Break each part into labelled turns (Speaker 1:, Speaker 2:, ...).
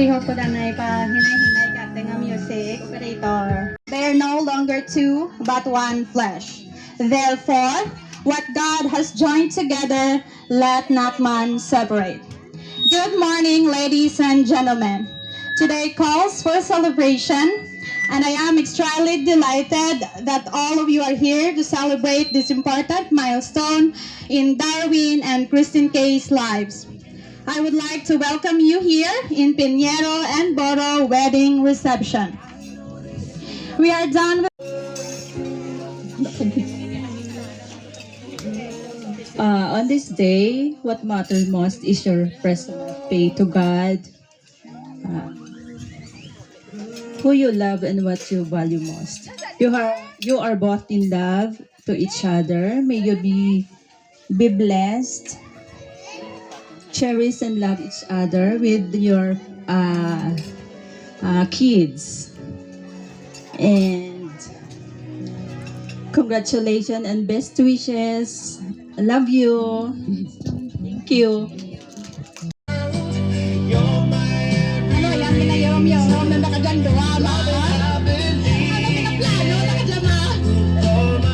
Speaker 1: Sihok ko danay pa hinay-hinay ka nga music operator. They are no longer two, but one flesh. Therefore, what God has joined together, let not man separate. Good morning, ladies and gentlemen. Today calls for celebration, and I am extremely delighted that all of you are here to celebrate this important milestone in Darwin and Christine Kay's lives. I would like to welcome you here in Pinheiro and Boro wedding reception. We are done with
Speaker 2: on this day, what matters most is your personal faith to God, who you love and what you value most. You are both in love to each other. May you be blessed, cherish and love each other with your kids. And congratulations and best wishes. I love you. Thank you.
Speaker 1: ano yan, pinayom-yom na nakagandwa, ma? Ano pinaplano, nakadama? Darwin,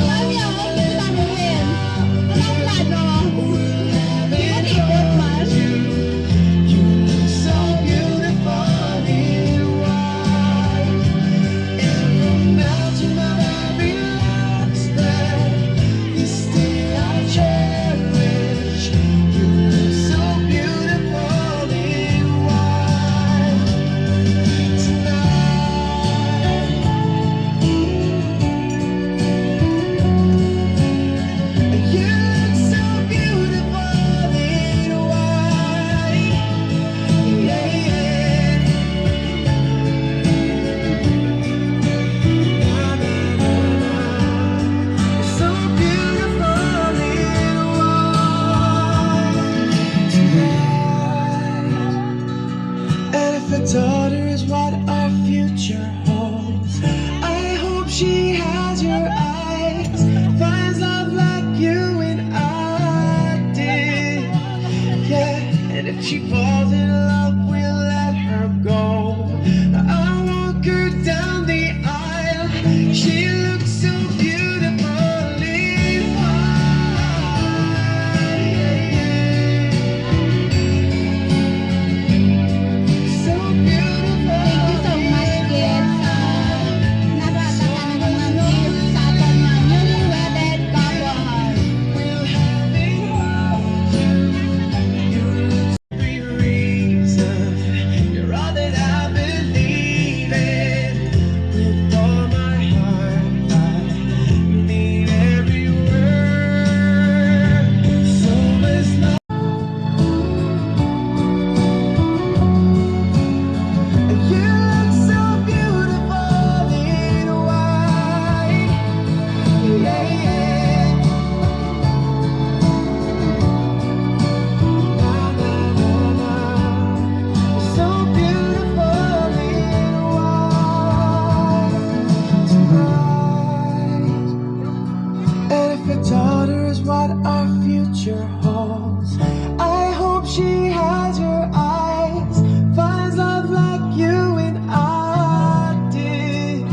Speaker 1: Ayom-yom, Darwin. Anong plano? Pinag-iot, mas?
Speaker 3: Daughter is what our future holds. I hope she has your eyes, finds love like you and I did. Yeah, and if she falls in love, we'll let her go. I'll walk her down the aisle. She looks so beautiful in white. So
Speaker 1: Thank you so much, kids. Nagrata ka na mga gifts sa atong mga newly wedded couple.
Speaker 3: we'll have it all. You're every reason. You're all that I believe in. With all my heart, I mean every word. So there's no. You look so beautiful in white. Yeah, yeah. Na, na, na, na. You're so beautiful in white tonight. And if your daughter is what our future holds, I hope she has your eyes, finds love like you and I did.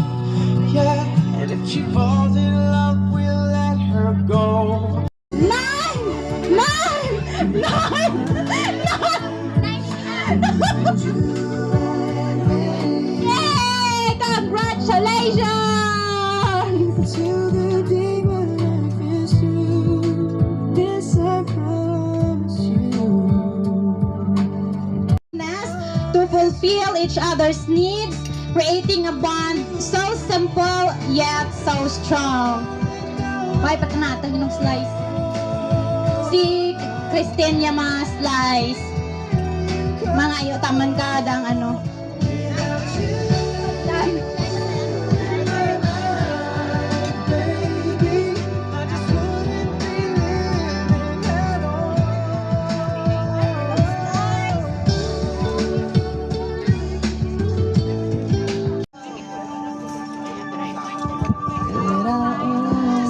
Speaker 3: Yeah, and if she falls in love, we'll let her go.
Speaker 1: Nine! Nine! Nine! Yay! Congratulations!
Speaker 3: Till the day my life is through, this I promise you.
Speaker 1: To fulfill each other's needs, creating a bond so simple yet so strong. Ay, patanatan yung slice. Si Christine yung mga slice. Mga iyo, taman ka dang ano. Dan.
Speaker 3: Baby, I just wouldn't be living at all.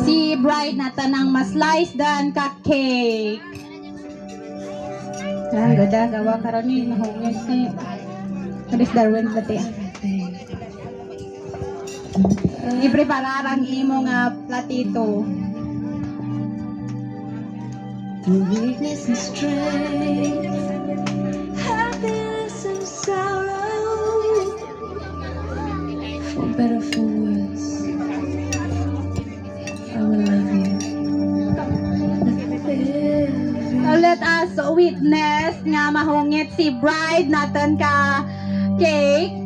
Speaker 1: Si bride nata ng ma-slice dan ka cake. Ang ganda, gawa karon ni mahungit ni Chris Darwin pati. I-preparar ang imo nga platito.
Speaker 3: Through weakness and strength, happiness and sorrow, for better, for worse, I will love you.
Speaker 1: Let us witness nga mahungit si bride natin ka cake.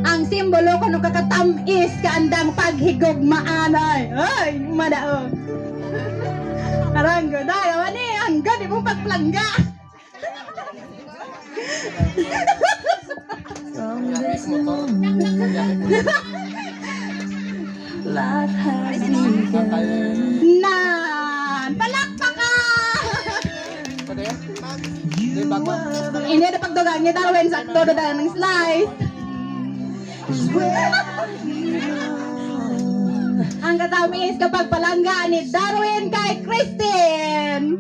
Speaker 1: Ang simbolo kung kakatamis ka andang paghigugmaan ay madaog. Aranggo dahil naman ang gani mong pagplangga.
Speaker 3: From this moment, life has begun.
Speaker 1: Nan! Palakpakan! Ini ada pagdugang ni Darwin sakto do ng slice. Ang katamis kapag palangga ni Darwin kay Christine.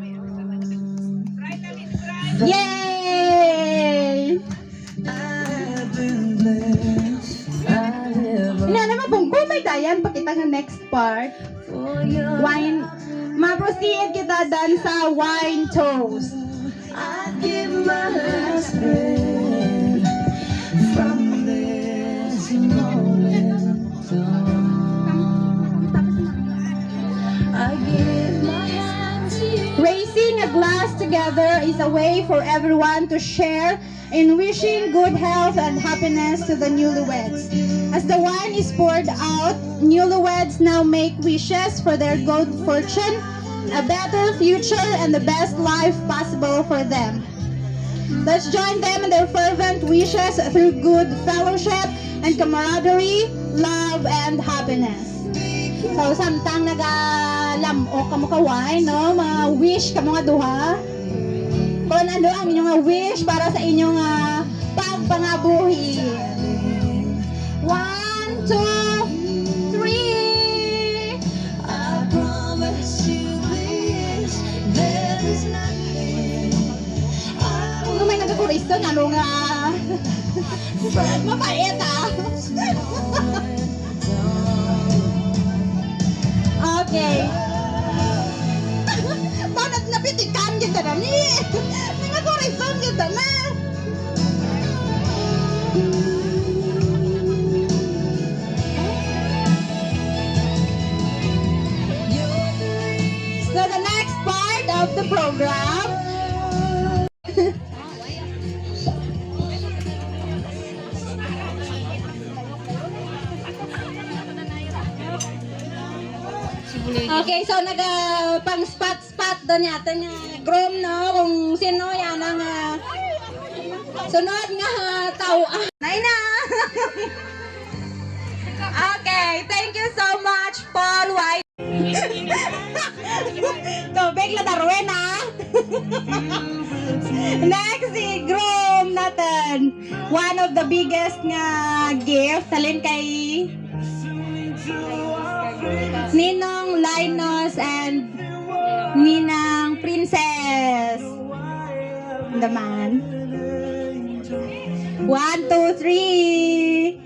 Speaker 1: Yay!
Speaker 3: I've been blessed. I live
Speaker 1: Ina naman pong kumay dayan pakita nga next part.
Speaker 3: for your
Speaker 1: Wine. Ma-proceed kita dan sa wine toast.
Speaker 3: I give my last breath from this moment on. I give my hand to you.
Speaker 1: Raising a glass together is a way for everyone to share in wishing good health and happiness to the newlyweds. As the wine is poured out, newlyweds now make wishes for their good fortune, a better future, and the best life possible for them. Let's join them in their fervent wishes through good fellowship and camaraderie, love, and happiness. So, samtang nagalamok ka mo ka wine, no? Ma-wish ka mo nga duha. Kung ano ang inyong wish para sa inyong pagpangabuhi. 1, 2, 3.
Speaker 3: I promise you this, there's nothing
Speaker 1: Kung may nagkakuristo, ano nga? Mapait Okay. Bakit napitikan kita na ni? Nagkakuristo kita na. So the next part of the program. Okay, so pang spot doon yata nga groom, no? Kung sino yan ang sunod nga tao. Nay na! Okay, thank you so much, Paul White. Tubig la Darwin, Next, si groom natin. One of the biggest nga gift, talin kay Ninong Linus and Ninang Princess. The man. 1, 2, 3.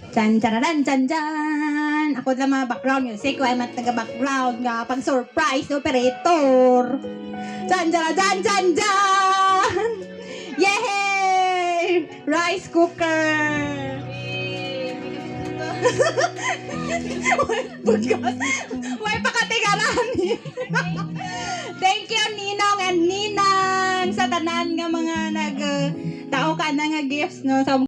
Speaker 1: Chan chararan chan chan. Ako lang mga background music, ay mat taga-background nga pang surprise operator. Chan chararan chan chan chan. Yay! Rice cooker. May pakatigaran. Thank you Ninong and Ninang sa tanan nga mga tao ka na nga gifts, no. So,